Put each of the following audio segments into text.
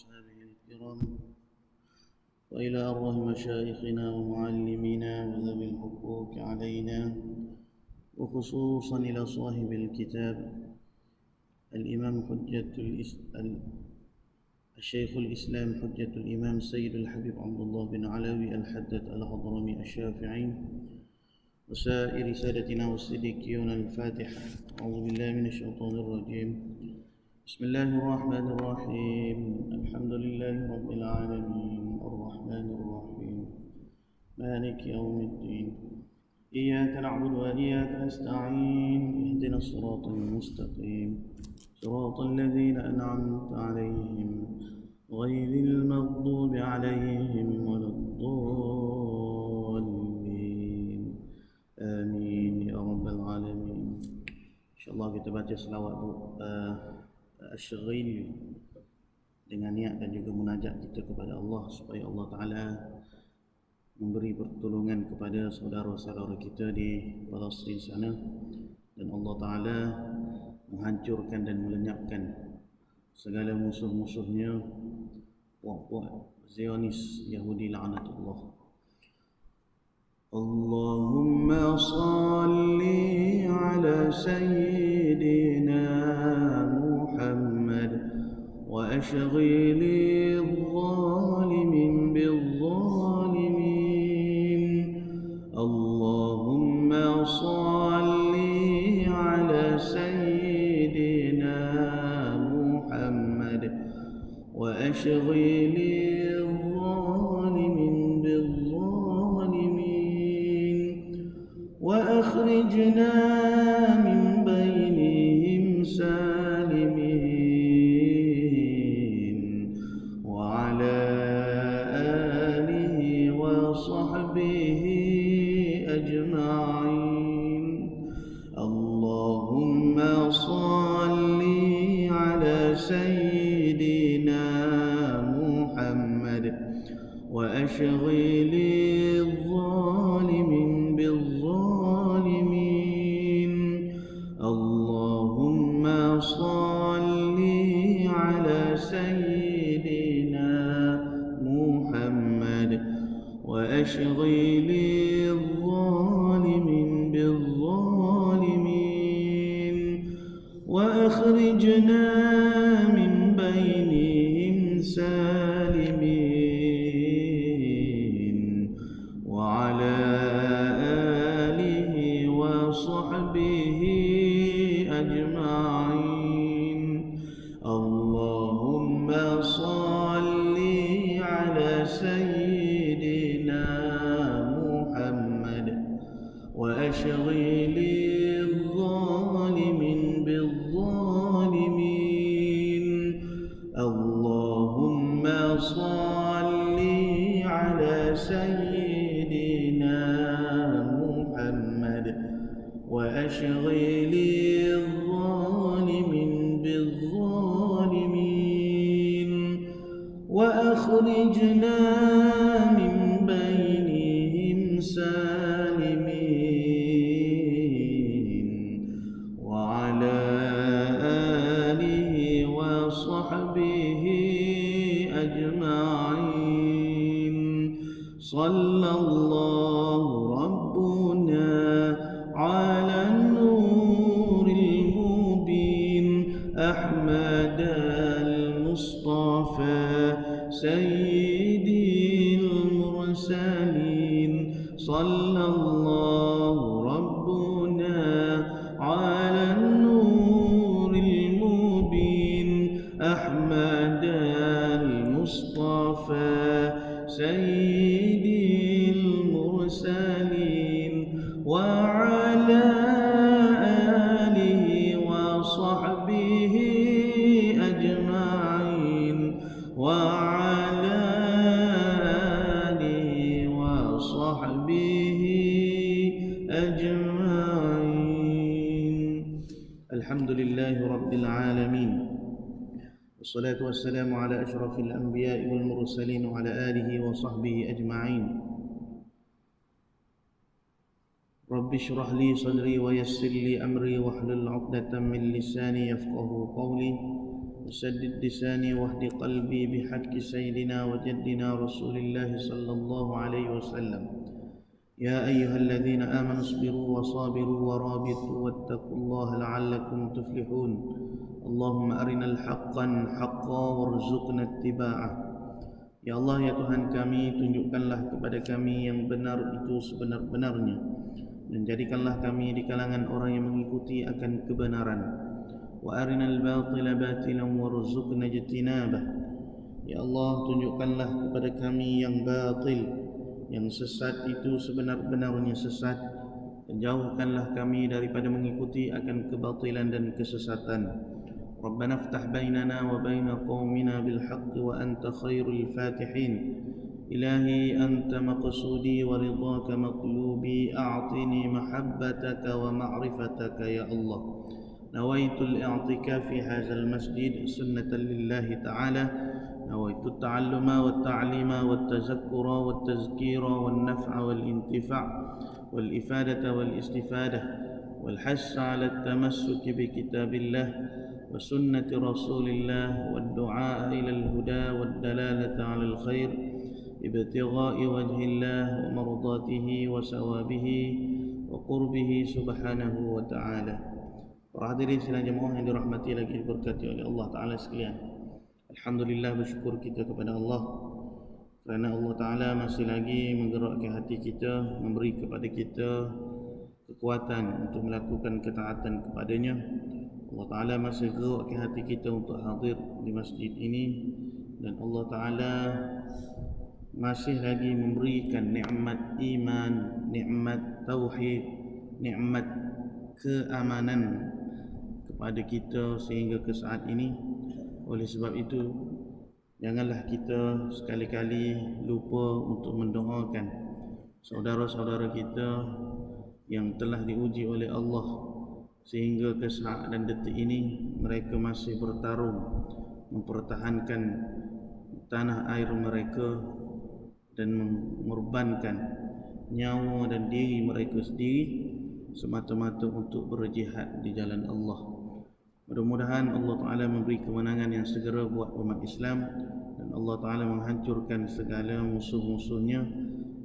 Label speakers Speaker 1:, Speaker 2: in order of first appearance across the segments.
Speaker 1: وأصحابه الكرام وإلى أرواح مشايخنا ومعلمينا وذوي الحقوق علينا وخصوصا إلى صاحب الكتاب الإمام الشيخ الإسلام حجة الإمام سيد الحبيب عبد الله بن علوي الحدث الحضرمي الشافعي وسائر سادتنا والصديقيون. الفاتحة. أعوذ بالله من الشيطان الرجيم. بسم الله الرحمن الرحيم. الحمد لله رب العالمين الرحمن الرحيم مالك يوم الدين إياك نعبد وإياك نستعين اهدنا الصراط المستقيم صراط الذين أنعمت عليهم غير المغضوب عليهم ولا الضالين آمين يا رب العالمين. InsyaAllah kita baca selawat Asy-Syaghil dengan niat dan juga munajat kita kepada Allah supaya Allah Ta'ala memberi pertolongan kepada saudara-saudara kita di Palestin sana dan Allah Ta'ala menghancurkan dan melenyapkan segala musuh-musuhnya, puak-puak Zionis Yahudi la'natullah. Allahumma salli ala sayyidina Muhammad wa ashghili adh-dhalimin bil-dhalimin. Allahumma salli ala sayyidina Muhammad wa ashghili adh-dhalimin bil-dhalimin wa akhrijna min bainihim salimin wa ala alihi wa sahbihi ajma'in. Allahumma salli ala sayyidina Muhammad wa ashghili adh-dhalimin bil-dhalimin. Allahumma salli ala sayyidina Muhammad wa ashghili adh-dhalimin bil-dhalimin wa akhrijna min bainihim salimin wa ala alihi wa sahbihi ajma'in. Allahumma salli ala sayyidina Muhammad wa ashghili adh-dhalimin bil-dhalimin. Allahumma salli ala sayyidina Muhammad wa ashghili adh-dhalimin bil-dhalimin wa akhrijna min bainihim salimin wa ala alihi wa sahbihi ajma'in. Sallallahu rabbuna ala nuril mubin Ahmad al-Mustafa sayyidil mursalin. Sallallahu rabbuna ala nuril mubin Ahmad al-Mustafa sayyidil mursalin wa ala alihi wa sahbihi ajma'in wa ala alihi wa sahbihi ajma'in. Alhamdulillahi rabbil alamin. Wassalatu wassalamu ala ashrafil anbiya'i wal mursalin wa ala alihi wa sahbihi ajma'in. Rabbi shrah li sadri wa yassir li amri wahlul 'uqdatam min lisani yafqahu qawli. وسدد لساني واهد قلبي بحق سيدنا وجدنا رسول الله صلى الله عليه وسلم. يا أيها الذين آمنوا اصبروا وصابروا ورابطوا واتقوا الله لعلكم تفلحون. اللهم أرنا الحق حقا وارزقنا اتباعه. Ya Allah, ya Tuhan kami, tunjukkanlah kepada kami yang benar itu sebenar-benarnya, dan jadikanlah kami di kalangan orang yang mengikuti akan kebenaran. Wa arinal batila batilan warzuqna ijtinabah. Ya Allah, tunjukkanlah kepada kami yang batil, yang sesat itu sebenar-benarnya sesat, dan jauhkanlah kami daripada mengikuti akan kebatilan dan kesesatan. ربنا افتح بيننا وبين قومنا بالحق وأنت خير الفاتحين. إلهي أنت مقصودي ورضاك مطلوبي، أعطني محبتك ومعرفتك يا الله. نويت الاعتكاف في هذا المسجد سنة لله تعالى. نويت التعلم والتعليم والتذكر والتذكير والنفع والانتفاع والإفادة والاستفادة والحث على التمسك بكتاب الله وسنة رسول الله والدعاء إلى الهدى والدلالة على الخير ابتغاء وجه الله ومرضاته وثوابه وقربه سبحانه وتعالى. Para hadirin sidang jemaah yang dirahmati lagi diberkati oleh Allah Ta'ala sekalian, alhamdulillah, bersyukur kita kepada Allah kerana Allah Ta'ala masih lagi menggerakkan hati kita, memberi kepada kita kekuatan untuk melakukan ketaatan kepadanya. Allah Ta'ala masih gerakkan hati kita untuk hadir di masjid ini, dan Allah Ta'ala masih lagi memberikan nikmat iman, nikmat tauhid, nikmat keamanan kepada kita sehingga ke saat ini. Oleh sebab itu, janganlah kita sekali-kali lupa untuk mendoakan saudara-saudara kita yang telah diuji oleh Allah sehingga ke saat dan detik ini mereka masih bertarung mempertahankan tanah air mereka dan mengorbankan nyawa dan diri mereka sendiri semata-mata untuk berjihad di jalan Allah. Mudah-mudahan Allah Ta'ala memberi kemenangan yang segera buat umat Islam, dan Allah Ta'ala menghancurkan segala musuh-musuhnya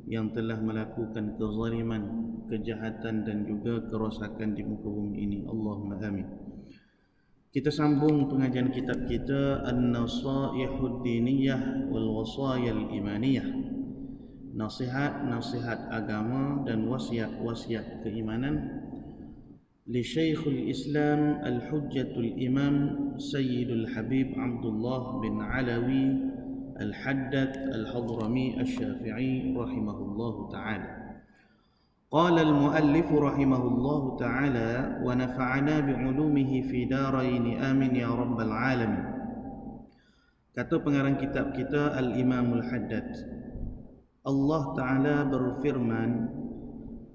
Speaker 1: yang telah melakukan kezaliman, kejahatan dan juga kerosakan di muka bumi ini. Allahumma amin. Kita sambung pengajian kitab kita An-Nasaihud Diniyah wal Wasayal Imaniyah. Nasihat-nasihat agama dan wasiat-wasiat keimanan li Syekhul Islam Al-Hujjatul Imam Sayyidul Habib Abdullah bin Alawi Al-Haddad Al-Hadrami Al-Syafi'i rahimahullahu ta'ala. قال المؤلف رحمه الله تعالى ونفعنا بعلومه في دارين آمين يا رب العالمين. Kata pengarang kitab kita Al-Imamul Haddad, Allah Ta'ala berfirman,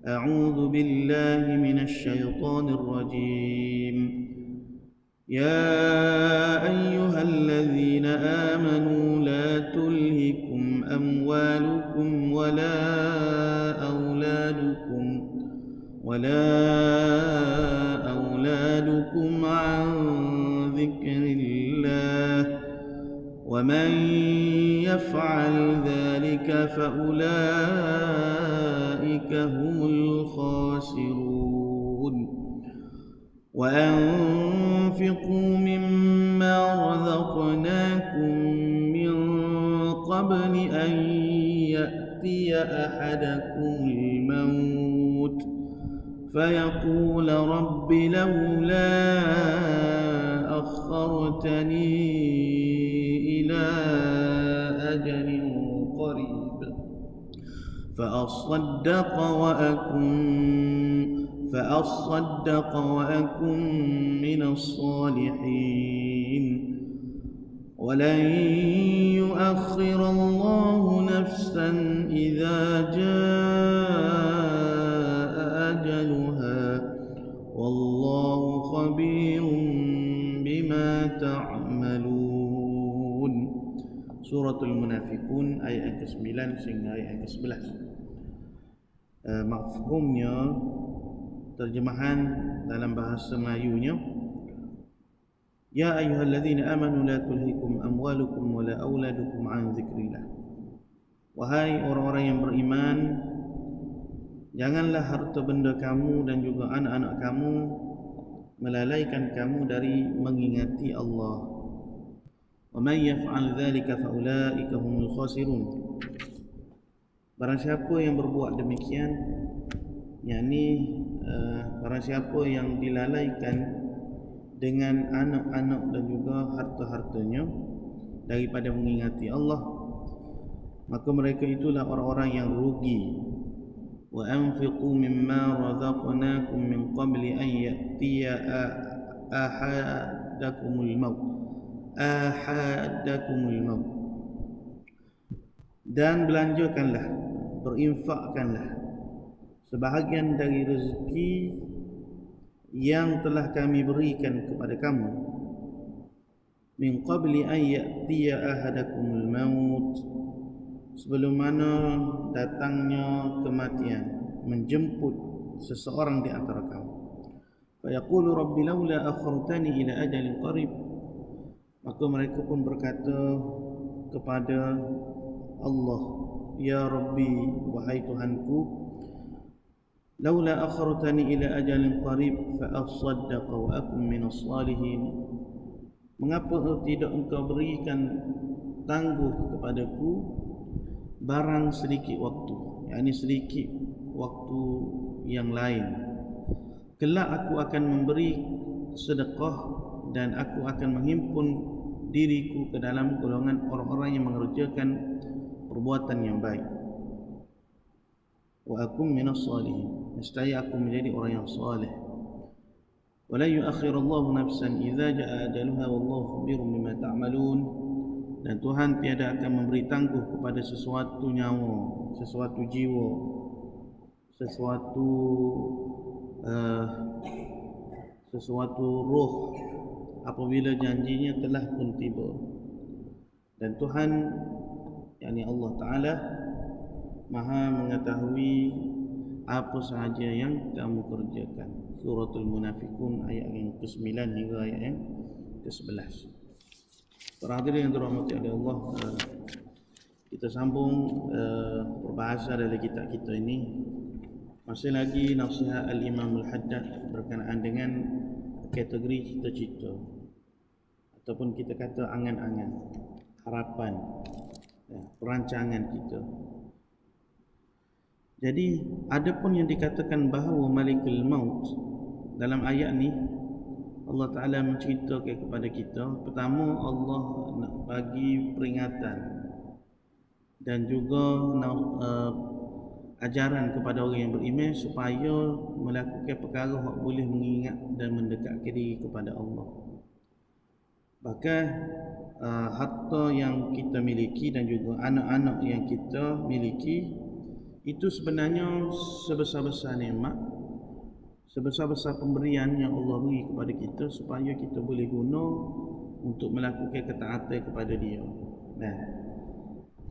Speaker 1: A'udzu billahi minasy syaithanir rajim. Ya ayyuhalladzina amanu la tulhikum amwalukum wala أولادكم عن ذكر الله ومن يفعل ذلك فأولئك هم الخاسرون وأنفقوا مما رزقناكم من قبل أن يأتي أحدكم الموت فيقول رب لولا أخرتني إلى أجل قريب فأصدق وأكن من الصالحين ولن يؤخر الله نفسا إذا جاء أجلها والله خبير بما تعملون. Suratul Munafiqun ayat ke-9 sehingga ayat ke-11. Mafhumnya, terjemahan dalam bahasa Melayunya, Ya ayyuhalladzina amanu la tulhikum amwalukum wala auladukum an dzikrillah. Wahai orang-orang yang beriman, janganlah harta benda kamu dan juga anak-anak kamu melalaikan kamu dari mengingati Allah. Wa man yaf'al dzalika fa ulaika humul khasirun. Barang siapa yang berbuat demikian, yakni barang siapa yang dilalaikan dengan anak-anak dan juga harta-hartanya daripada mengingati Allah, maka mereka itulah orang-orang yang rugi. Wa anfiqu mimma razaqnakum min qabli an ya'tiya ahadakumul maut. Dan belanjakanlah, berinfakkanlah sebahagian dari rezeki yang telah kami berikan kepada kamu, min qabli an ya'tiya ahadakumul maut, sebelum mana datangnya kematian menjemput seseorang di antara kamu. Fa yaqulu rabbi laula akhartani ila ajalin qarib, maka mereka pun berkata kepada Allah, ya Rabbi, wahai Tuhanku, laula akhartani ila ajalin qarib fa asaddaqa wa akum minas salihin. Mengapa tidak engkau berikan tangguh kepadaku barang sedikit waktu, yakni sedikit waktu yang lain. Kelak aku akan memberi sedekah dan aku akan menghimpun diriku ke dalam golongan orang-orang yang mengerjakan perbuatan yang baik. Wa akum minas salihin, nescaya aku menjadi orang yang saleh. Wa la yu'akhirullahu nafsan idza jaa ajaluha wallahu khabirun bima ta'malun. Dan Tuhan tiada akan memberi tangguh kepada sesuatu nyawa, sesuatu jiwa, sesuatu roh apabila janjinya telah pun tiba. Dan Tuhan, yakni Allah Ta'ala, Maha mengetahui apa sahaja yang kamu kerjakan. Suratul Munafikun ayat yang ke-9 hingga ayat yang ke-11. Para hadirin yang dirahmati oleh Allah, kita sambung berbahasa dari kitab kita ini. Masih lagi nasihat Al-Imam Al-Haddad berkenaan dengan kategori cita-cita, ataupun kita kata angan-angan, harapan, perancangan kita. Jadi ada pun yang dikatakan bahawa Malikul Maut dalam ayat ni, Allah Ta'ala menceritakan kepada kita, pertama Allah nak bagi peringatan dan juga ajaran kepada orang yang beriman supaya melakukan perkara yang boleh mengingat dan mendekatkan diri kepada Allah. Bahkan harta yang kita miliki dan juga anak-anak yang kita miliki itu sebenarnya sebesar-besar nikmat, sebesar-besar pemberian yang Allah beri kepada kita supaya kita boleh guna untuk melakukan ketaatan kepada Dia. Nah,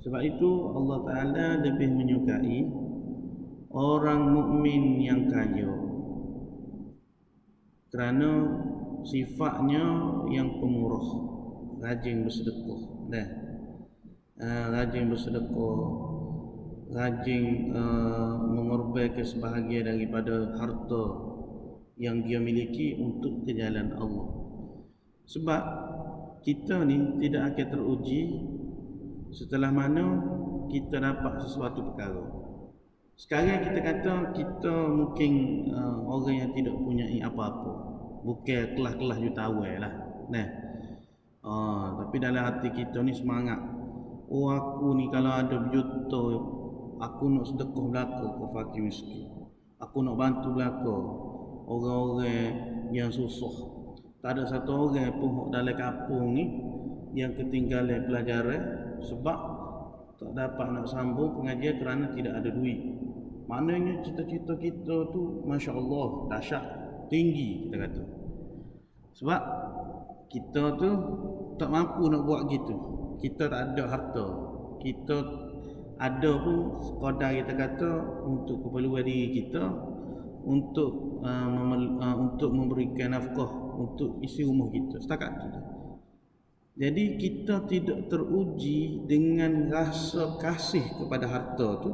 Speaker 1: sebab itu Allah Ta'ala lebih menyukai orang mukmin yang kaya kerana sifatnya yang pemurah, rajin bersedekah. Nah, rajin bersedekah, rajin mengorbankan sebahagian daripada harta yang dia miliki untuk ke jalan Allah. Sebab kita ni tidak akan teruji setelah mana kita dapat sesuatu perkara. Sekarang kita kata kita mungkin orang yang tidak punya apa-apa, bukan kelas-kelas jutawan lah. Nah, tapi dalam hati kita ni semangat. Oh, aku ni kalau ada berjuta, aku nak sedekah belaka ke fakir miskin. Aku nak bantu belaka orang-orang yang susah. Tak ada satu orang pun dalam kampung ni yang ketinggalan pelajaran sebab tak dapat nak sambung pengajian kerana tidak ada duit. Maknanya cita-cita kita tu Masya Allah dahsyat, tinggi kita kata. Sebab kita tu tak mampu nak buat gitu. Kita tak ada harta. Kita ada pun sekadar kita kata untuk keperluan diri kita, untuk memberikan nafkah untuk isi rumah kita. Setakat tu. Jadi kita tidak teruji dengan rasa kasih kepada harta tu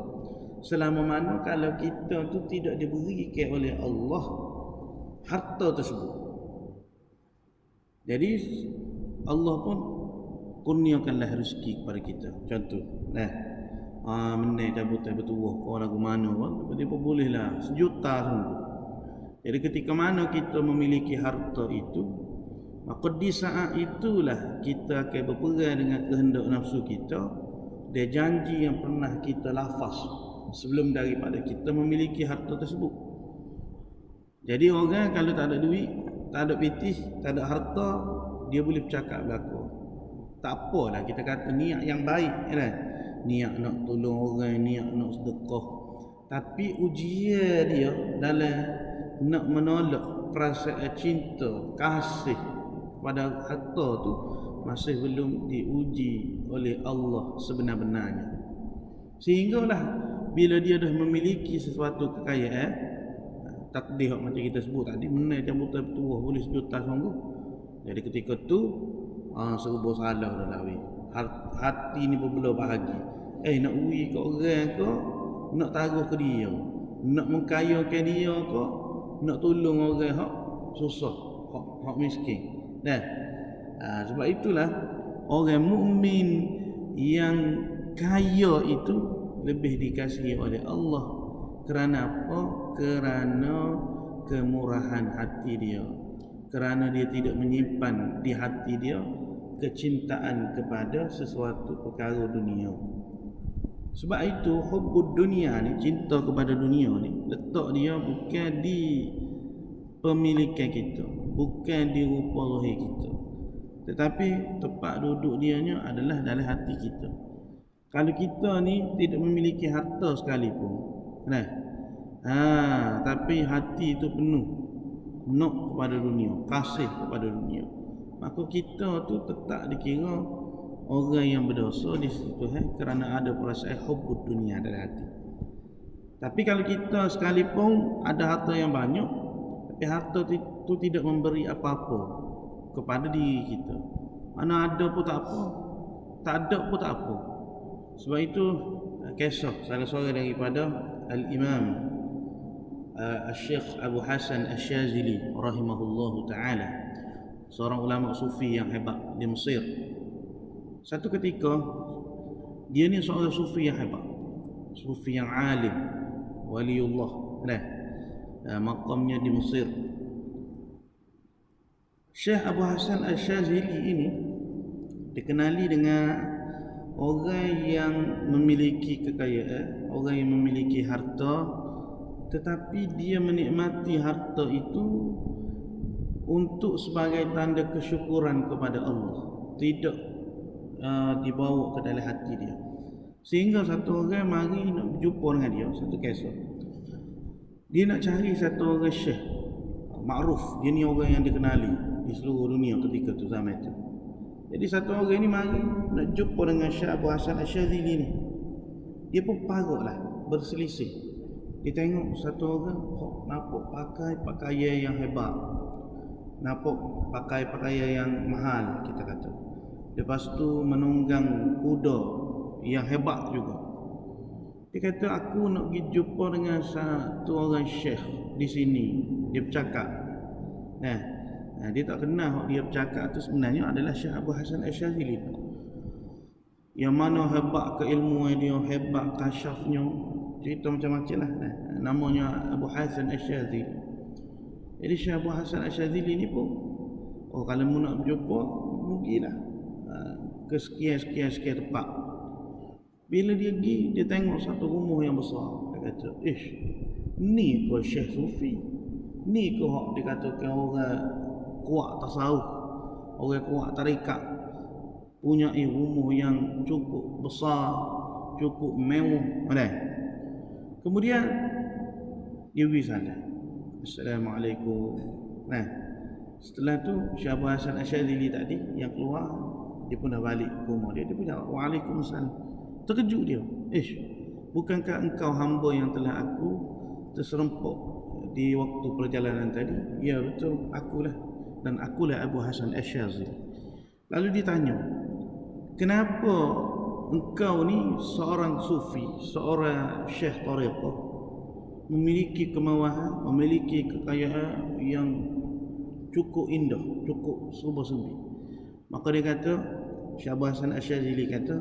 Speaker 1: selama mana kalau kita tu tidak diberikan oleh Allah harta tersebut. Jadi Allah pun kurniakanlah rezeki kepada kita. Contoh, menaik cabutan bertuah kau lagu mana pun tiba-tiba bolehlah sejuta sungguh. Jadi ketika mana kita memiliki harta itu, maka di saat itulah kita akan berperang dengan kehendak nafsu kita. Dia janji yang pernah kita lafaz sebelum daripada kita memiliki harta tersebut. Jadi orang kalau tak ada duit, tak ada pitih, tak ada harta, dia boleh bercakap belakang. Tak apalah kita kata niat yang baik kan. Niat nak tolong orang, niat nak sedekah. Tapi ujian dia dalam nak menolak perasaan cinta, kasih pada harta tu masih belum diuji oleh Allah sebenar-benarnya. Sehinggalah bila dia dah memiliki sesuatu kekayaan, takdir macam kita sebut tadi, menaik cabutan bertuah boleh sejuta sungguh. Jadi ketika tu serba salah dah lawi. Hati ni berbelah bahagi. Nak ui ke orang ke, nak taruh ke dia, nak mengkayakan dia ke, nak tolong orang hak susah, hak miskin. Sebab itulah orang mukmin yang kaya itu lebih dikasihi oleh Allah. Kerana apa? Kerana kemurahan hati dia. Kerana dia tidak menyimpan di hati dia kecintaan kepada sesuatu perkara dunia. Sebab itu hubbud dunia ni, cinta kepada dunia ni, letak dia bukan di pemilikan kita, bukan di rupa lahir kita, tetapi tempat duduk dianya adalah dalam hati kita. Kalau kita ni tidak memiliki harta sekalipun, tapi hati itu penuh nak kepada dunia, kasih kepada dunia, maka kita tu tetap dikira orang yang berdosa di situ kerana ada perasaan hubbud dunia dalam hati. Tapi kalau kita sekalipun ada harta yang banyak, tapi harta itu tidak memberi apa-apa kepada diri kita, mana ada pun tak apa, tak ada pun tak apa. Sebab itu kisah salah seorang daripada Al-Imam Al-Syekh Abu Hasan Al-Syazili rahimahullahu ta'ala, seorang ulama sufi yang hebat di Mesir. Satu ketika dia ni seorang sufi yang hebat, sufi yang alim, waliullah, maqamnya di Mesir. Syekh Abu Hasan Al-Syazili ini dikenali dengan orang yang memiliki kekayaan, orang yang memiliki harta, tetapi dia menikmati harta itu untuk sebagai tanda kesyukuran kepada Allah, tidak dibawa ke dalam hati dia. Sehingga satu orang mari nak berjumpa dengan dia, satu kisah. Dia nak cari satu orang syekh makruf, dia ni orang yang dikenali di seluruh dunia ketika tu, zaman itu. Jadi satu orang ni mari nak jumpa dengan Syekh Abu Hasan Al-Syazili ni. Dia pun parutlah, berselisih. Dia tengok satu orang nampak pakai pakaian yang hebat, nampak pakai pakaian yang mahal, kita kata. Lepas tu menunggang kuda yang hebat juga. Dia kata, aku nak pergi jumpa dengan satu orang syekh di sini. Dia bercakap. Dia tak kenal dia bercakap tu sebenarnya adalah Syekh Abu Hasan Al-Syazili. Yang mana hebat keilmuan dia, hebat kasyafnya, cerita macam-macam lah. Namanya Abu Hasan Al-Syazili. Jadi Syekh Abu Hasan Al-Syazili ni pun, kalau mu nak berjumpa, pergilah ke sekian tempat. Bila dia pergi, dia tengok satu rumah yang besar. Dia kata, ni ke Syekh Sufi? Ni ke hak dikatakan orang kuat tasawuf, orang kuat tarikat, punya rumah yang cukup besar, cukup mewah. Kemudian dia pergi sana. Assalamualaikum. Setelah tu Syekh Abu Hasan Al-Syazili tadi yang keluar, dia pun dah balik ke rumah dia. Dia pun jawab, Waalaikumsalam. Terkejut dia. Bukankah engkau hamba yang telah aku terserempak di waktu perjalanan tadi? Ya betul, akulah. dan akulah Abu Hasan Asyazili. Lalu ditanya, kenapa engkau ni seorang sufi, seorang syekh tariqah, memiliki kemewahan, memiliki kekayaan yang cukup indah, cukup serba-serbi? Maka dia kata, Syekh Abu Hasan Asyazili kata,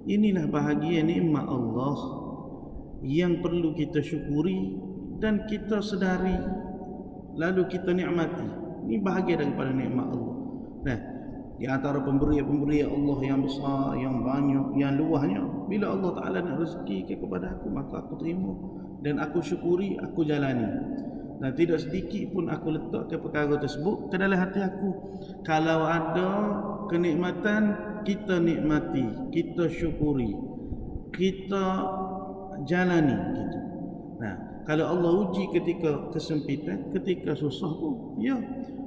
Speaker 1: inilah bahagia nikmat Allah yang perlu kita syukuri dan kita sedari, lalu kita nikmati. Ini bahagia daripada nikmat Allah. Nah, di antara pemberian Allah yang besar, yang banyak, yang luasnya, bila Allah Ta'ala nak rezeki kepada aku, maka aku terima dan aku syukuri, aku jalani. Dan tidak sedikit pun aku letakkan perkara tersebut ke dalam hati aku. Kalau ada kenikmatan, kita nikmati, kita syukuri, kita jalani gitu. Nah, kalau Allah uji ketika kesempitan, ketika susah pun, ya,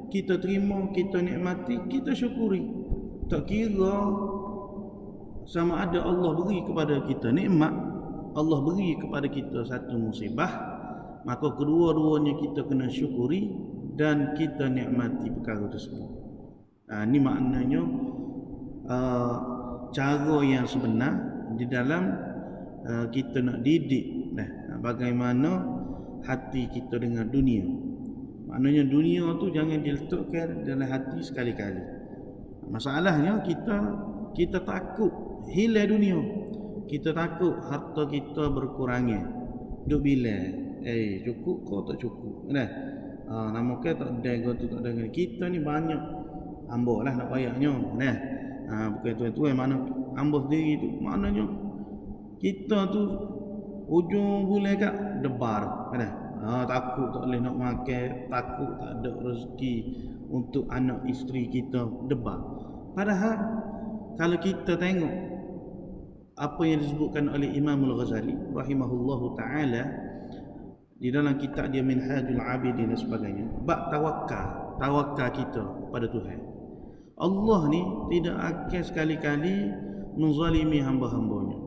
Speaker 1: kita terima, kita nikmati, kita syukuri. Tak kira sama ada Allah beri kepada kita nikmat, Allah beri kepada kita satu musibah, maka kedua-duanya kita kena syukuri dan kita nikmati perkara tersebut. Ini maknanya cara yang sebenar di dalam kita nak didik bagaimana hati kita dengan dunia. Maknanya dunia tu jangan diletakkan dalam hati sekali-kali. Masalahnya kita takut hilang dunia. Kita takut harta kita berkurangnya. Duk bila cukup kau tak cukup. Nama kau tak ada, kau tu tak ada. Kita ni banyak ambok lah nak payahnya. Bukan tuan-tuan mana ambok sendiri tu. Maknanya kita tu ujung bulan kat debar. Takut tak boleh nak makan, takut tak ada rezeki untuk anak isteri kita, debar. Padahal kalau kita tengok apa yang disebutkan oleh Imam Al-Ghazali rahimahullahu ta'ala di dalam kitab dia Minhajul Abidin dan sebagainya, bab tawakal kita kepada Tuhan. Allah ni tidak akan sekali-kali menzalimi hamba-hambanya.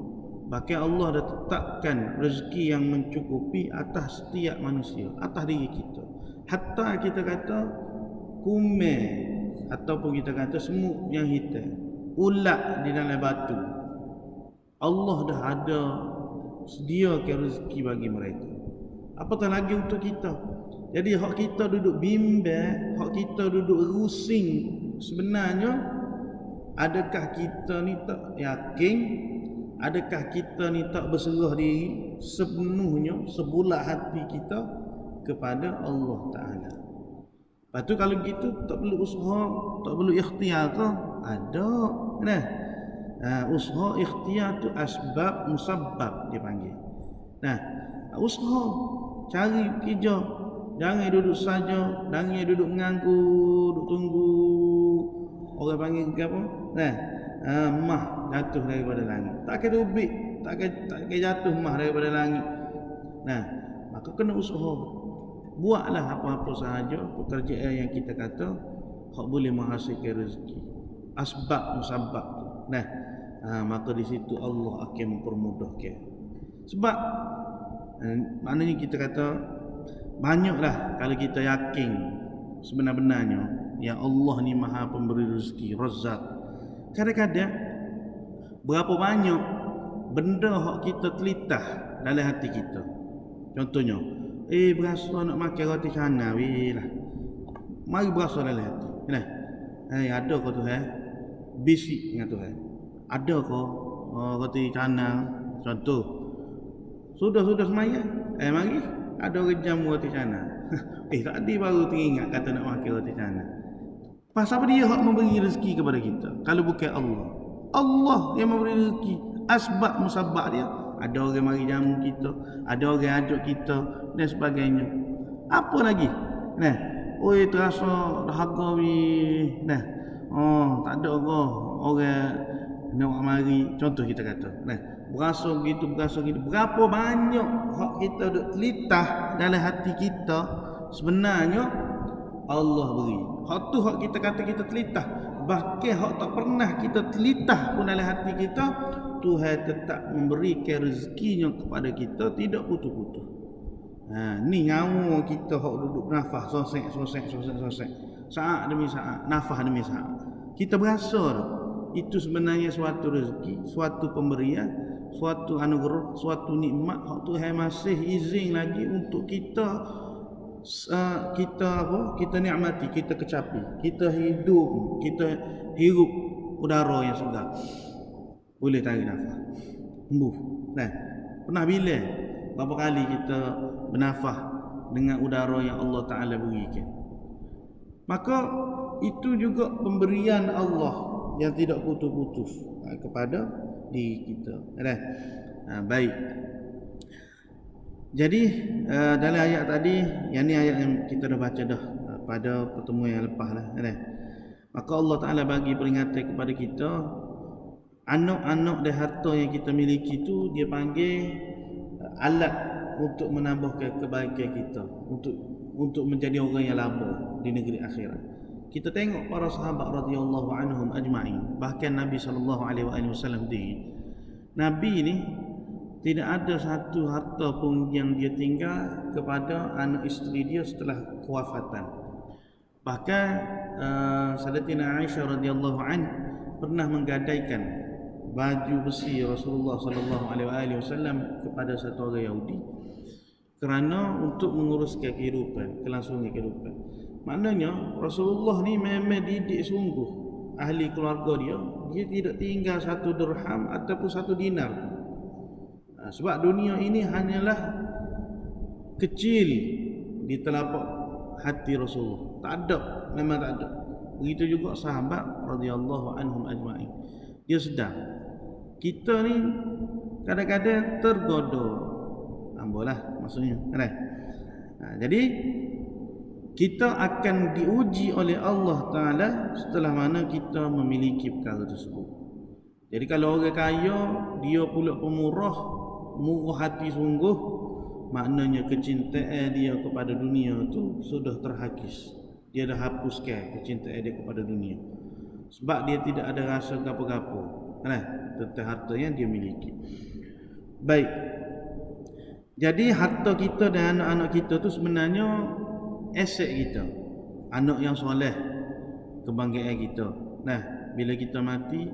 Speaker 1: Bahkan Allah dah tetapkan rezeki yang mencukupi atas setiap manusia, atas diri kita. Hatta kita kata kumel ataupun kita kata semut yang hitam, ulat di dalam batu, Allah dah ada sediakan rezeki bagi mereka. Apatah lagi untuk kita. Jadi hak kita duduk bimbang, hak kita duduk rusing, sebenarnya adakah kita ni tak yakin, adakah kita ni tak berserah diri sepenuhnya, sebulat hati kita kepada Allah Ta'ala. Lepas tu kalau gitu tak perlu usaha, tak perlu ikhtiar ke? Ada. Usaha ikhtiar tu asbab musabbab dia panggil. Usaha, cari kerja. Jangan duduk saja, jangan duduk menganggur, duduk tunggu orang panggil ke apa? Mah jatuh daripada langit. Tak kena ubik, tak kena jatuh mah daripada langit. Maka kena usaha. Buatlah apa-apa sahaja pekerjaan yang kita kata hak boleh menghasilkan rezeki. Asbab musabbab tu. Maka di situ Allah akan mempermudahkan. Sebab maknanya kita kata banyaklah kalau kita yakin sebenar-benarnya yang Allah ni Maha Pemberi rezeki, Razzaq. Kadang-kadang berapa banyak benda hak kita telitah dalam hati kita. Contohnya, berasa nak makan roti canai lah. Mari berasa dalam hati. Ada ke Tuhan? Bisik dengan Tuhan. Ada ke roti canai? Contoh, sudah semayang. Mari ada orang jamu roti canai. Tadi baru teringat kata nak makan roti canai. Pasal apa dia hak memberi rezeki kepada kita? Kalau bukan Allah. Allah yang memberi rezeki. Asbab musabbab dia. Ada orang mari jamu kita, ada orang ajak kita dan sebagainya. Apa lagi? Terasa dahaga ni. Tak ada orang nak mari, contoh kita kata. Berasa begitu. Berapa banyak hak kita duk telitah dalam hati kita sebenarnya Allah beri. Hak tu hak kita kata kita telitah. Bahkan hak tak pernah kita telitah pun dalam hati kita, Tuhan tetap memberikan rezekinya kepada kita tidak putus-putus. Ni nyawa kita hak duduk bernafas sosek. saat demi saat, nafas demi saat. Kita berasa itu sebenarnya suatu rezeki, suatu pemberian, suatu anugerah, suatu nikmat hak Tuhan masih izin lagi untuk kita kita nikmati, kita kecapi, kita hidup, kita hirup udara yang segar. Boleh tarik nafas, hembus. Pernah bila berapa kali kita bernafas dengan udara yang Allah Ta'ala berikan? Maka itu juga pemberian Allah yang tidak putus-putus kepada diri kita. Baik. Jadi dalam ayat tadi, yang ni ayat yang kita dah baca dah pada pertemuan yang lepas lah. Maka Allah Ta'ala bagi peringatan kepada kita, anak-anak dan harta yang kita miliki itu dia panggil alat untuk menambahkan kebaikan kita, untuk menjadi orang yang laba di negeri akhirat. Kita tengok para sahabat radhiyallahu anhum ajma'in, bahkan Nabi SAW Nabi ni tidak ada satu harta pun yang dia tinggal kepada anak isteri dia setelah kewafatan. Bahkan Sayyidatina Aisyah radhiyallahu anha pernah menggadaikan baju besi Rasulullah SAW kepada satu orang Yahudi kerana untuk menguruskan kehidupan, kelangsungan kehidupan. Maknanya Rasulullah ni memang didik sungguh ahli keluarga dia tidak tinggal satu dirham ataupun satu dinar. Sebab dunia ini hanyalah kecil di telapak hati Rasulullah. Tak ada, memang tak ada. Begitu juga sahabat radhiyallahu anhum ajma'in. Dia sedar kita ni kadang-kadang tergoda. Ambolah maksudnya. Jadi kita akan diuji oleh Allah Ta'ala setelah mana kita memiliki perkara tersebut. Jadi kalau orang kaya, dia pula pemurah, murah hati sungguh, maknanya kecintaan dia kepada dunia tu sudah terhakis. Dia dah hapuskan kecintaan dia kepada dunia, sebab dia tidak ada rasa gapo-gapo tentang harta yang dia miliki. Baik. Jadi harta kita dan anak-anak kita tu sebenarnya aset kita. Anak yang soleh, kebanggaan kita. Bila kita mati,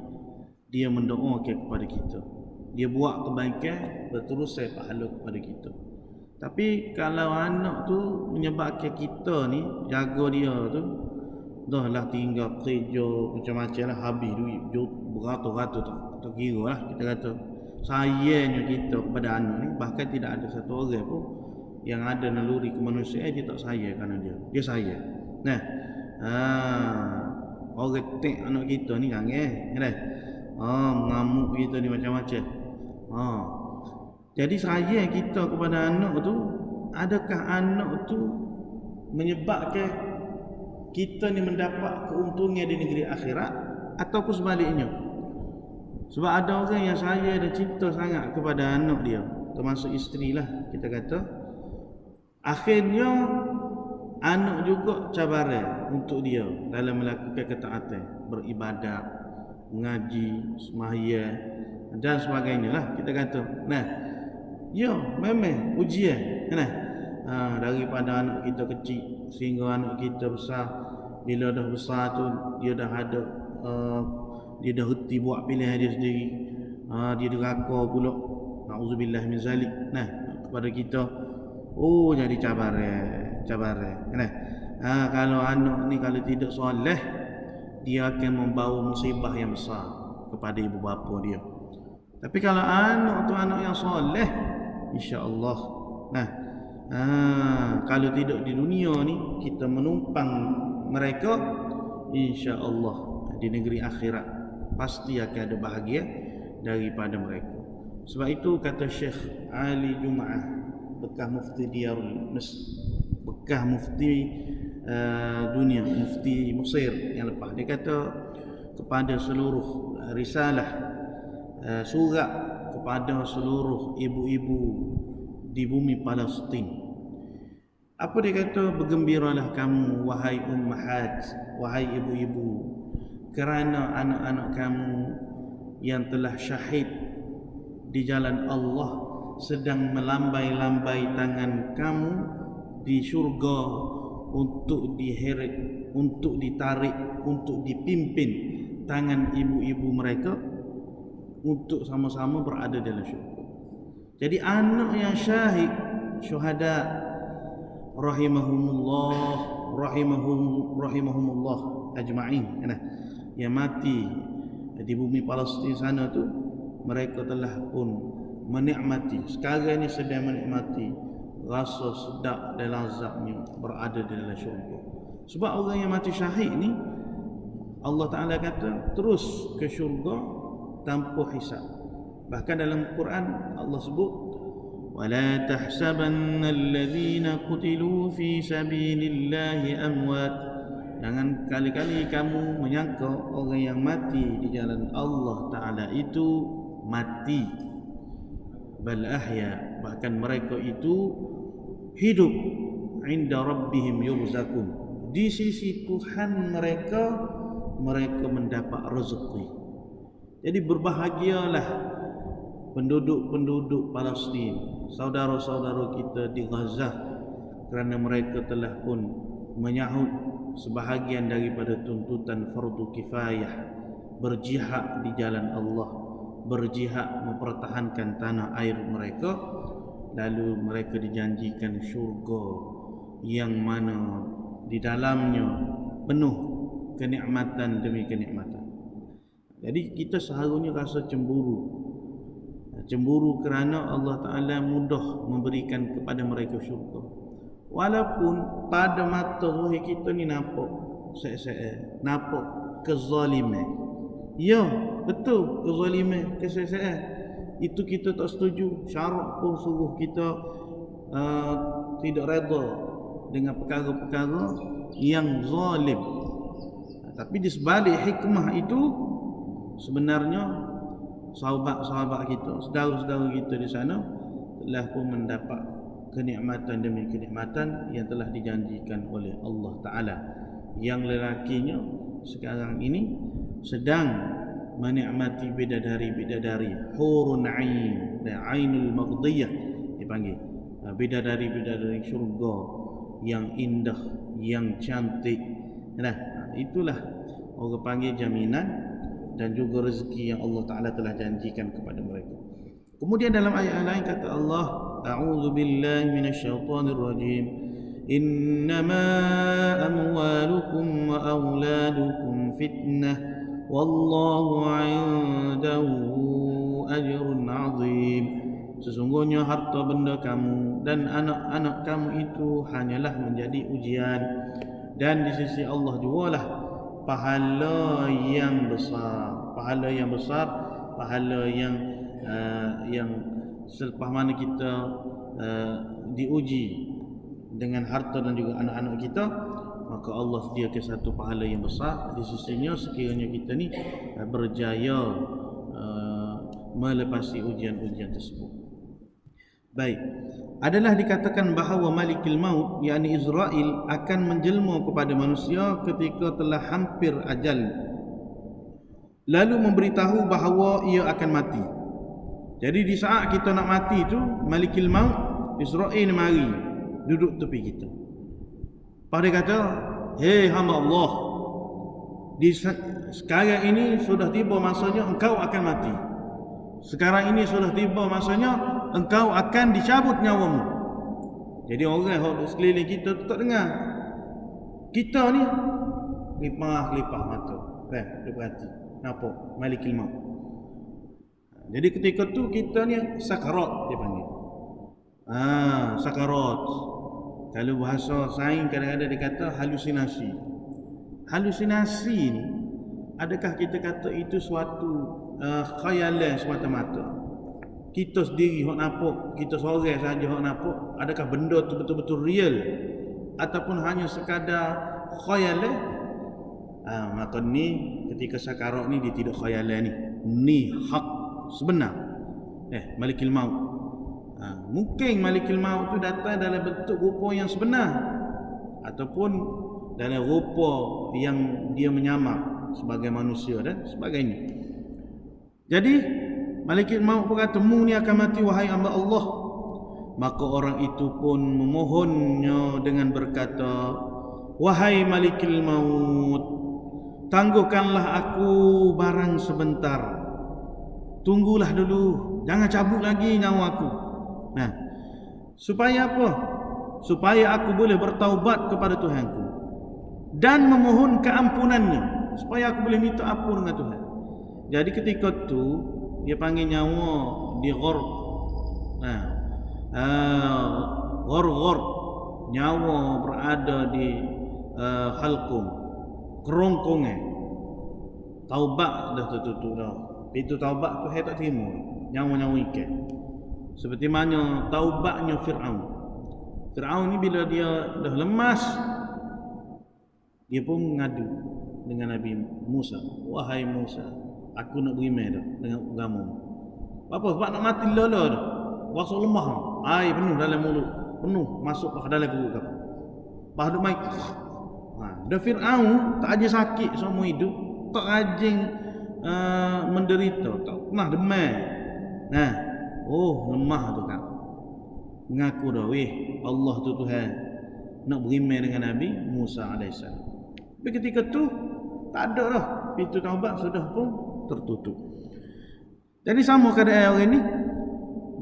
Speaker 1: dia mendoakan kepada kita, dia buat kebaikan, berterusan pahala kepada kita. Tapi kalau anak tu menyebabkan kita ni jaga dia tu, dah lah tinggal kerja macam-macam lah, habis duit beratus-ratus tak kira lah, kita kata sayangnya kita kepada anak ni. Bahkan tidak ada satu orang pun yang ada naluri kemanusiaan dia tak sayang kerana dia sayang. Orang tek anak kita ni jangan mengamuk kita ni macam-macam. Jadi sayang kita kepada anak tu, adakah anak tu menyebabkan kita ni mendapat keuntungan di negeri akhirat ataupun sebaliknya? Sebab ada orang yang sayang dan cinta sangat kepada anak dia, termasuk isteri lah kita kata, akhirnya anak juga cabaran untuk dia dalam melakukan ketaatan, beribadat, mengaji, sembahyang dan sebagainya lah kita kata. Memang ujian daripada anak kita kecil sehingga anak kita besar. Bila dah besar tu dia dah ada dia dah reti buat pilihan dia sendiri. Dia deraka pula, na'udzubillah min zalik, kepada kita. Jadi cabaran. Kalau anak ni kalau tidak soleh, dia akan membawa musibah yang besar kepada ibu bapa dia. Tapi kalau anak tu anak yang soleh, insya-Allah. Kalau tidak di dunia ni kita menumpang mereka, insya-Allah di negeri akhirat pasti akan ada bahagia daripada mereka. Sebab itu kata Syekh Ali Jum'ah, bekas mufti bekas mufti dunia, mufti Mesir yang lepas, dia kata kepada seluruh risalah, surat kepada seluruh ibu-ibu di bumi Palestin. Apa dia kata? Bergembiralah kamu wahai ummahat, wahai ibu-ibu, kerana anak-anak kamu yang telah syahid di jalan Allah sedang melambai-lambai tangan kamu di syurga untuk diheret, untuk ditarik, untuk dipimpin tangan ibu-ibu mereka untuk sama-sama berada dalam syurga. Jadi anak yang syahid, syuhada rahimahumullah ajma'in, yang mati di bumi Palestin sana tu, mereka telah pun menikmati, sekarang ni sedang menikmati rasa sedap dan lazatnya berada di dalam syurga. Sebab orang yang mati syahid ni, Allah Ta'ala kata terus ke syurga tanpa hisab. Bahkan dalam Quran Allah sebut, وَلَا تَحْسَبَنَّ الَّذِينَ قُتِلُوا فِي سَبِيلِ اللَّهِ أَمْوَاتٍ. Jangan kali-kali kamu menyangka orang yang mati di jalan Allah Ta'ala itu mati. Bal ahya, bahkan mereka itu hidup, inda rabbihim yurzakun, di sisi Tuhan mereka mendapat rezeki. Jadi berbahagialah penduduk-penduduk Palestin, saudara-saudara kita di Gaza, kerana mereka telah pun menyahut sebahagian daripada tuntutan fardu kifayah, berjihad di jalan Allah, berjihad mempertahankan tanah air mereka, lalu mereka dijanjikan syurga yang mana di dalamnya penuh kenikmatan demi kenikmatan. Jadi kita seharusnya rasa cemburu kerana Allah Ta'ala mudah memberikan kepada mereka syurga, walaupun pada mata zahir kita ni nampak nampak kezaliman. Ya, betul, kezaliman, kesesaan itu kita tak setuju. Syarak pun suruh kita tidak redha dengan perkara-perkara yang zalim. Tapi di sebalik hikmah itu, sebenarnya sahabat-sahabat kita, saudara-saudara kita di sana telah pun mendapat kenikmatan demi kenikmatan yang telah dijanjikan oleh Allah Ta'ala. Yang lelakinya sekarang ini sedang menikmati bidadari-bidadari, hurun ain dan ainul maghdiyah dipanggil, bidadari-bidadari syurga yang indah, yang cantik. Nah, itulah orang panggil jaminan dan juga rezeki yang Allah Ta'ala telah janjikan kepada mereka. Kemudian dalam ayat lain kata Allah, a'udzu billahi minasyaitonir rajim, innama amwalukum wa auladukum fitnah wallahu 'indahu ajrun 'azim. Sesungguhnya harta benda kamu dan anak-anak kamu itu hanyalah menjadi ujian, dan di sisi Allah jugalah pahala yang besar, pahala yang selepas mana kita diuji dengan harta dan juga anak-anak kita, maka Allah sediakan satu pahala yang besar di sisinya sekiranya kita ni berjaya melepasi ujian-ujian tersebut. Baik, adalah dikatakan bahawa Malikul Maut, yakni Israel, akan menjelma kepada manusia ketika telah hampir ajal, lalu memberitahu bahawa ia akan mati. Jadi di saat kita nak mati tu, Malikul Maut, Israel mari duduk tepi kita. Pada kata, hei hamba Allah, sekarang ini sudah tiba masanya engkau akan mati. Sekarang ini sudah tiba masanya engkau akan dicabut nyawamu. Jadi orang yang sekeliling kita tu tak dengar. Kita ni lipah mata. Dia berhati. Nampak Malikul Maut. Jadi ketika tu kita ni sakarat dia panggil. Sakarat. Kalau bahasa sains kadang-kadang dia kata halusinasi. Halusinasi ni, adakah kita kata itu suatu khayalan semata-mata? Kita sendiri hok nampak, kita seorang saja hok nampak, adakah benda tu betul-betul real ataupun hanya sekadar khayalan? Maka ni ketika sakarat ni dia tidak khayalan ni hak sebenar. Malikul Maut. Mungkin Malikul Maut tu datang dalam bentuk rupa yang sebenar ataupun dalam rupa yang dia menyamar sebagai manusia dan sebagainya. Jadi Malikul Maut berkata, "Mu ni akan mati wahai hamba Allah." Maka orang itu pun memohonnya dengan berkata, wahai Malikil Maut, tangguhkanlah aku barang sebentar. Tunggulah dulu, jangan cabut lagi nyawa aku. Nah, supaya apa? Supaya aku boleh bertaubat kepada Tuhanku dan memohon keampunannya, supaya aku boleh minta ampun dengan Tuhan. Jadi ketika tu dia panggil nyawa di ghor. Nah, ghor, nyawa berada di halqum, kerongkongan. Taubat dah tertutup dah. Pintu taubat tu hai tak terima. Nyawa-nyawa ikan. Seperti mana taubatnya Fir'aun. Fir'aun ni bila dia dah lemas, dia pun mengadu dengan Nabi Musa. Wahai Musa, aku nak berimeh dah dengan agama. Apa sebab nak mati lala dah. Rasa lemah. Air penuh dalam mulut, penuh masuk ke dalam perut aku. Lepas tu mai. Dah Fir'aun tak aja sakit semua hidup, tak rajin menderita, tak pernah demam. Nah, lemah tu kan. Mengaku dah, Allah tu Tuhan, nak berimeh dengan Nabi Musa AS. Tapi ketika tu tak ada dah, pintu taubat sudah pun tertutup. Jadi sama keadaan orang ni,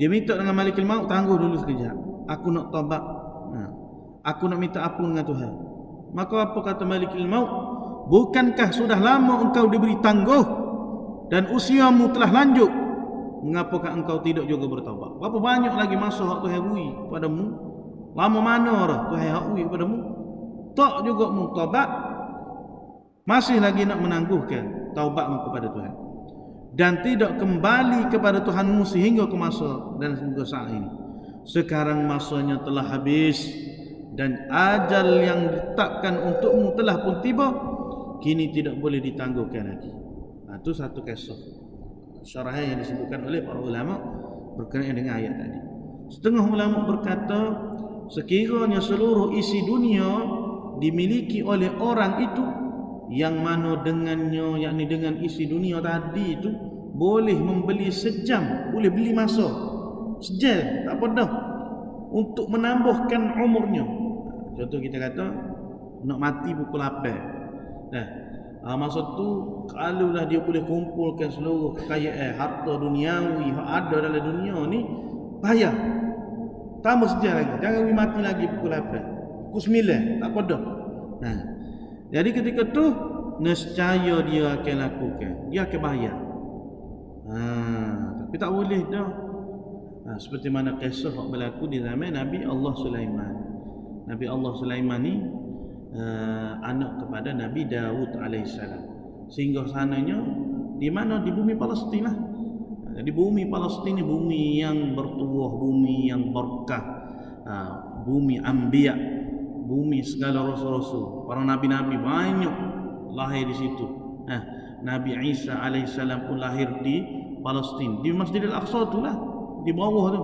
Speaker 1: dia minta dengan Malikil Maut, tangguh dulu sekejap, aku nak taubat, aku nak minta ampun dengan Tuhan. Maka apa kata Malikil Maut? Bukankah sudah lama engkau diberi tangguh dan usiamu telah lanjut? Mengapakah engkau tidak juga bertaubat? Berapa banyak lagi masa hak Tuhan beri padamu? Lama mana dah Tuhan hak beri padamu? Tak juga mu taubat, masih lagi nak menangguhkan taubatmu kepada Tuhan dan tidak kembali kepada Tuhanmu sehingga ke masa dan sehingga saat ini. Sekarang masanya telah habis dan ajal yang ditetapkan untukmu telah pun tiba, kini tidak boleh ditangguhkan lagi. Itu satu kisah syarah yang disebutkan oleh para ulama berkenaan dengan ayat tadi. Setengah ulama berkata, sekiranya seluruh isi dunia dimiliki oleh orang itu, yang mana dengannya, yakni dengan isi dunia tadi itu boleh membeli sejam, boleh beli masa sejam, tak apa dah, untuk menambahkan umurnya. Contoh kita kata nak mati pukul 8. Masa tu kalau lah dia boleh kumpulkan seluruh kekayaan harta duniawi yang ada dalam dunia ni, payah tambah sejam lagi, jangan mati lagi pukul 8, pukul 9, tak apa dah. Jadi ketika tu nescaya dia akan lakukan, dia akan bayar. Tapi tak boleh dah. Seperti mana kisah yang berlaku di zaman Nabi Allah Sulaiman. Nabi Allah Sulaiman ni anak kepada Nabi Daud alaihissalam. Sehingga sananya di mana? Di bumi Palestin lah. Di bumi Palestin ni bumi yang bertuah, bumi yang berkah, bumi anbiya, bumi segala rasul-rasul, para nabi-nabi banyak lahir di situ. Nabi Isa alaihissalam pun lahir di Palestin, di Masjidil Aqsa tu lah, di bawah tu.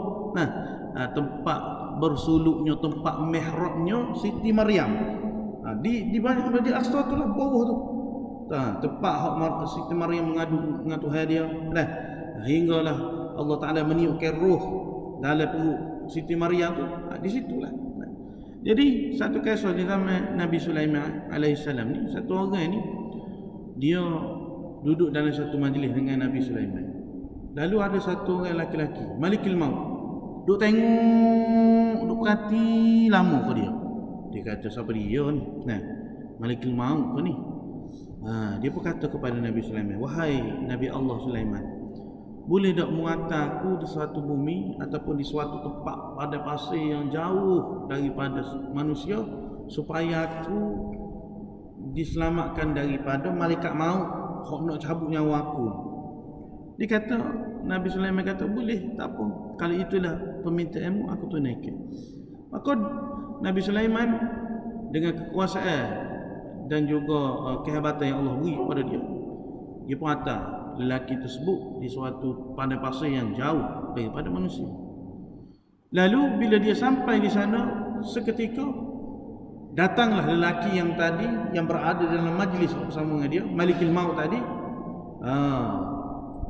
Speaker 1: Tempat bersuluknya, tempat mihrabnya Siti Maryam, di banyak Masjidil Aqsa tu lah, bawah tu. Tempat Siti Maryam mengadu dengan Tuhan dia. Hinggalah Allah Ta'ala meniupkan roh dalam perut Siti Maryam tu, di situlah. Jadi satu kisah di zaman Nabi Sulaiman alaihissalam ni, satu orang ni dia duduk dalam satu majlis dengan Nabi Sulaiman. Lalu ada satu orang lelaki, Malikil Maut, duduk tengok, duduk perhati lama ke dia. Dia kata, siapa dia ni? Malikil Maut ke ni? Dia pun kata kepada Nabi Sulaiman, wahai Nabi Allah Sulaiman, boleh tak menghantar aku di suatu bumi ataupun di suatu tempat pada pasir yang jauh daripada manusia, supaya aku diselamatkan daripada malaikat maut yang nak cabut nyawa aku. Dia kata, Nabi Sulaiman kata, boleh, tak apa, kalau itulah permintaanmu, aku tunaikan. Maka Nabi Sulaiman dengan kekuasaan dan juga kehebatan yang Allah beri kepada dia, dia pun hantar lelaki tersebut di suatu padang pasir yang jauh daripada manusia. Lalu bila dia sampai di sana, seketika datanglah lelaki yang tadi, yang berada dalam majlis bersama dengan dia, Malikil Maut tadi,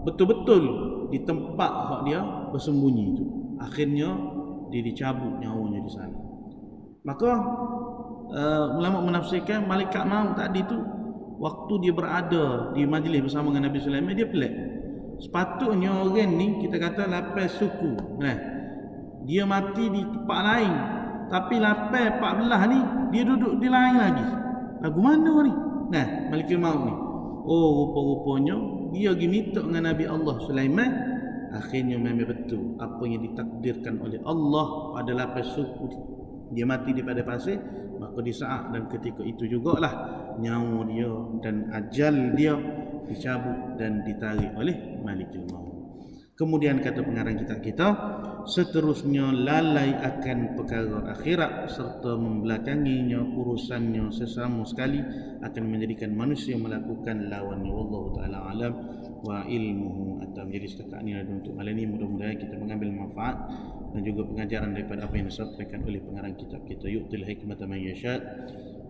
Speaker 1: betul-betul di tempat hak dia bersembunyi itu. Akhirnya dia dicabut nyawanya di sana. Maka ulama menafsirkan malaikat maut tadi tu waktu dia berada di majlis bersama dengan Nabi Sulaiman, dia pelik. Sepatutnya orang ni kita kata lapan suku, dia mati di tempat lain, tapi lapan 14 ni dia duduk di lain lagi. Lagu mana ni? Malaikat maut ni. Oh, rupa-rupanya dia pergi minta dengan Nabi Allah Sulaiman. Akhirnya memang betul apa yang ditakdirkan oleh Allah pada lapan suku dia mati di pada pasir. Maka di saat dan ketika itu jugalah nyawa dia dan ajal dia dicabut dan ditarik oleh Malikul Maut. Kemudian kata pengarang kitab kita, seterusnya lalai akan perkara akhirat serta membelakanginya urusannya sesama sekali akan menjadikan manusia melakukan lawannya. Wallahu taala alam wa ilmuhu atam. Jadi setakat ini ada untuk malam ini, mudah-mudahan kita mengambil manfaat dan juga pengajaran daripada apa yang disampaikan oleh pengarang kitab kita. Yu'til hikmata man yasha